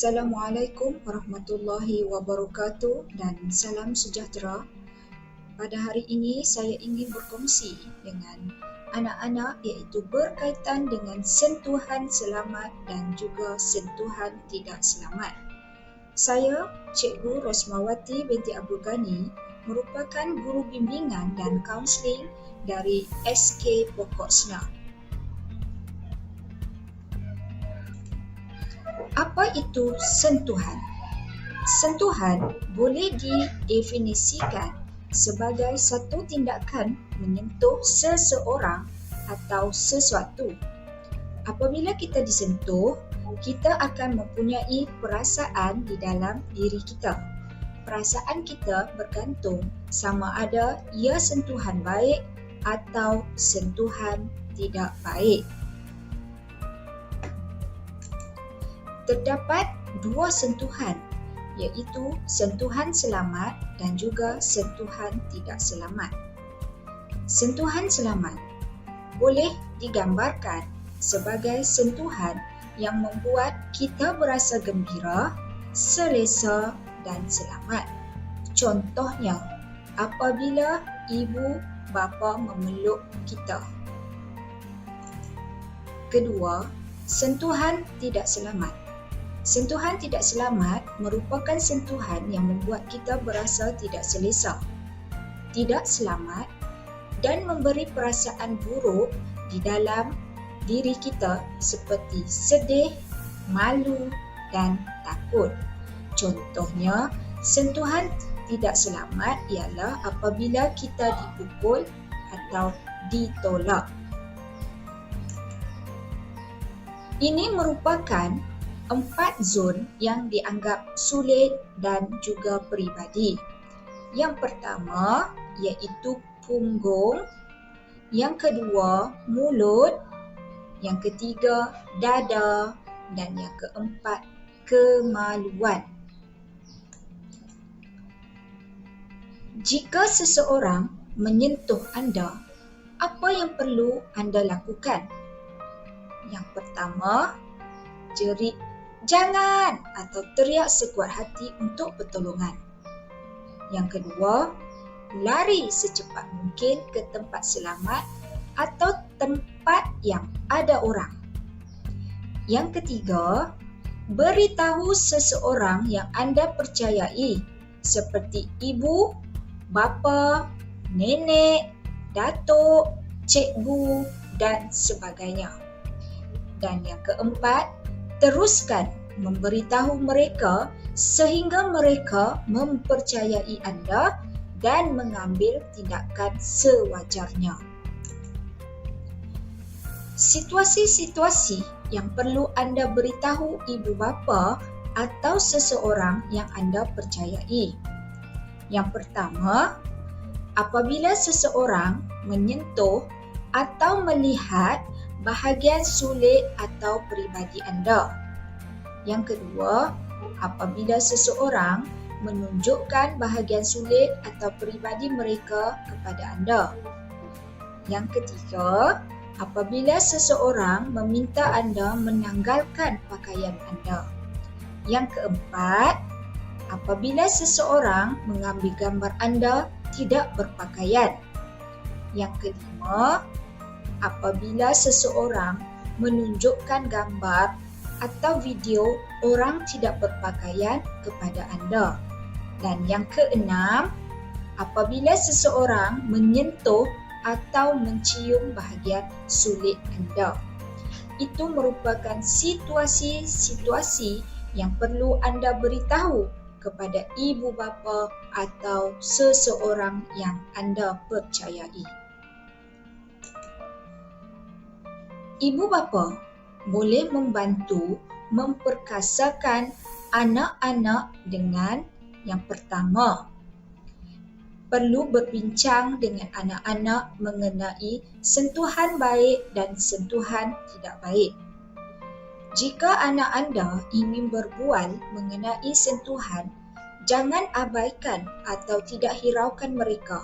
Assalamualaikum warahmatullahi wabarakatuh dan salam sejahtera. Pada hari ini saya ingin berkongsi dengan anak-anak iaitu berkaitan dengan sentuhan selamat dan juga sentuhan tidak selamat. Saya, Cikgu Rosmawati binti Abdul Ghani, merupakan guru bimbingan dan kaunseling dari SK Pokok Senar. Apa itu sentuhan? Sentuhan boleh didefinisikan sebagai satu tindakan menyentuh seseorang atau sesuatu. Apabila kita disentuh, kita akan mempunyai perasaan di dalam diri kita. Perasaan kita bergantung sama ada ia sentuhan baik atau sentuhan tidak baik. Terdapat dua sentuhan, iaitu sentuhan selamat dan juga sentuhan tidak selamat. Sentuhan selamat boleh digambarkan sebagai sentuhan yang membuat kita berasa gembira, selesa dan selamat. Contohnya, apabila ibu bapa memeluk kita. Kedua, sentuhan tidak selamat. Sentuhan tidak selamat merupakan sentuhan yang membuat kita berasa tidak selesa, tidak selamat dan memberi perasaan buruk di dalam diri kita seperti sedih, malu dan takut. Contohnya, sentuhan tidak selamat ialah apabila kita dipukul atau ditolak. Ini merupakan 4 zon yang dianggap sulit dan juga peribadi. Yang pertama iaitu punggung, yang kedua mulut, yang ketiga dada dan yang keempat kemaluan. Jika seseorang menyentuh anda, apa yang perlu anda lakukan? Yang pertama, jerit jangan atau teriak sekuat hati untuk pertolongan. Yang kedua, lari secepat mungkin ke tempat selamat atau tempat yang ada orang. Yang ketiga, beritahu seseorang yang anda percayai seperti ibu, bapa, nenek, datuk, cikgu dan sebagainya. Dan yang keempat, teruskan memberitahu mereka sehingga mereka mempercayai anda dan mengambil tindakan sewajarnya. Situasi-situasi yang perlu anda beritahu ibu bapa atau seseorang yang anda percayai. Yang pertama, apabila seseorang menyentuh atau melihat bahagian sulit atau peribadi anda. Yang kedua, apabila seseorang menunjukkan bahagian sulit atau peribadi mereka kepada anda. Yang ketiga, apabila seseorang meminta anda menanggalkan pakaian anda. Yang keempat, apabila seseorang mengambil gambar anda tidak berpakaian. Yang kelima, apabila seseorang menunjukkan gambar atau video orang tidak berpakaian kepada anda. Dan yang keenam, apabila seseorang menyentuh atau mencium bahagian sulit anda. Itu merupakan situasi-situasi yang perlu anda beritahu kepada ibu bapa atau seseorang yang anda percayai. Ibu bapa boleh membantu memperkasakan anak-anak dengan yang pertama, perlu berbincang dengan anak-anak mengenai sentuhan baik dan sentuhan tidak baik. Jika anak anda ingin berbual mengenai sentuhan, jangan abaikan atau tidak hiraukan mereka.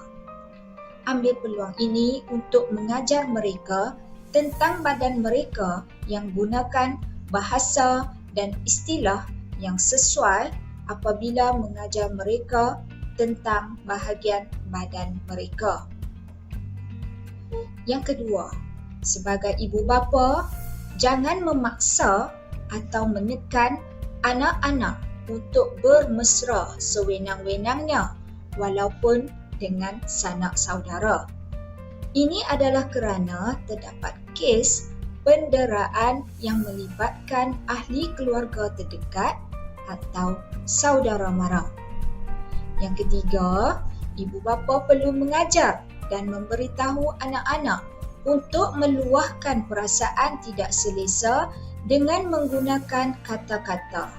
Ambil peluang ini untuk mengajar mereka tentang badan mereka yang gunakan bahasa dan istilah yang sesuai apabila mengajar mereka tentang bahagian badan mereka. Yang kedua, sebagai ibu bapa, jangan memaksa atau menekan anak-anak untuk bermesra sewenang-wenangnya walaupun dengan sanak saudara. Ini adalah kerana terdapat kes penderaan yang melibatkan ahli keluarga terdekat atau saudara mara. Yang ketiga, ibu bapa perlu mengajar dan memberitahu anak-anak untuk meluahkan perasaan tidak selesa dengan menggunakan kata-kata.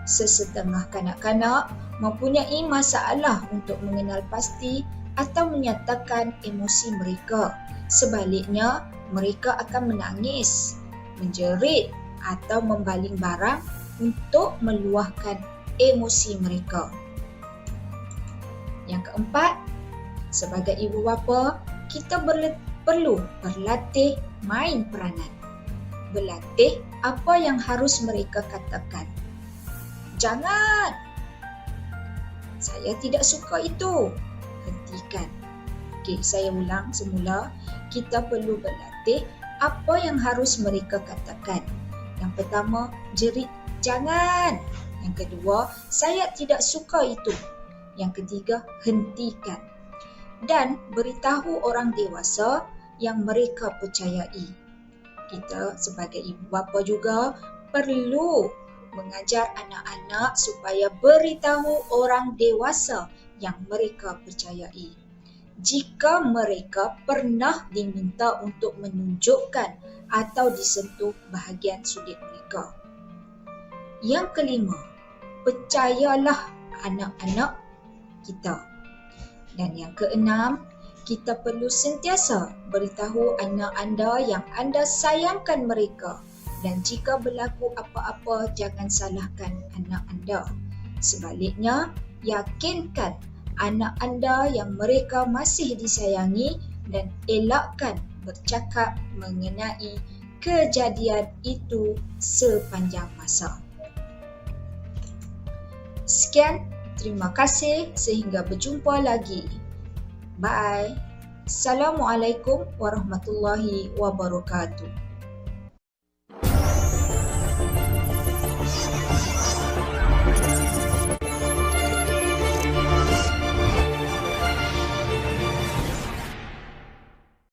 Sesetengah kanak-kanak mempunyai masalah untuk mengenal pasti atau menyatakan emosi mereka. Sebaliknya, mereka akan menangis, menjerit atau membaling barang untuk meluahkan emosi mereka. Yang keempat, sebagai ibu bapa, kita perlu berlatih main peranan. Berlatih apa yang harus mereka katakan. Jangan! Saya tidak suka itu. Hentikan. Okey, saya ulang semula. Kita perlu berlatih apa yang harus mereka katakan. Yang pertama, jerit jangan. Yang kedua, saya tidak suka itu. Yang ketiga, hentikan. Dan beritahu orang dewasa yang mereka percayai. Kita sebagai ibu bapa juga perlu mengajar anak-anak supaya beritahu orang dewasa yang mereka percayai. Jika mereka pernah diminta untuk menunjukkan atau disentuh bahagian sudut mereka. Yang kelima, percayalah anak-anak kita. Dan yang keenam, kita perlu sentiasa beritahu anak anda yang anda sayangkan mereka. Dan jika berlaku apa-apa, jangan salahkan anak anda. Sebaliknya, yakinkan anak anda yang mereka masih disayangi dan elakkan bercakap mengenai kejadian itu sepanjang masa. Sekian, terima kasih, sehingga berjumpa lagi. Bye. Assalamualaikum warahmatullahi wabarakatuh.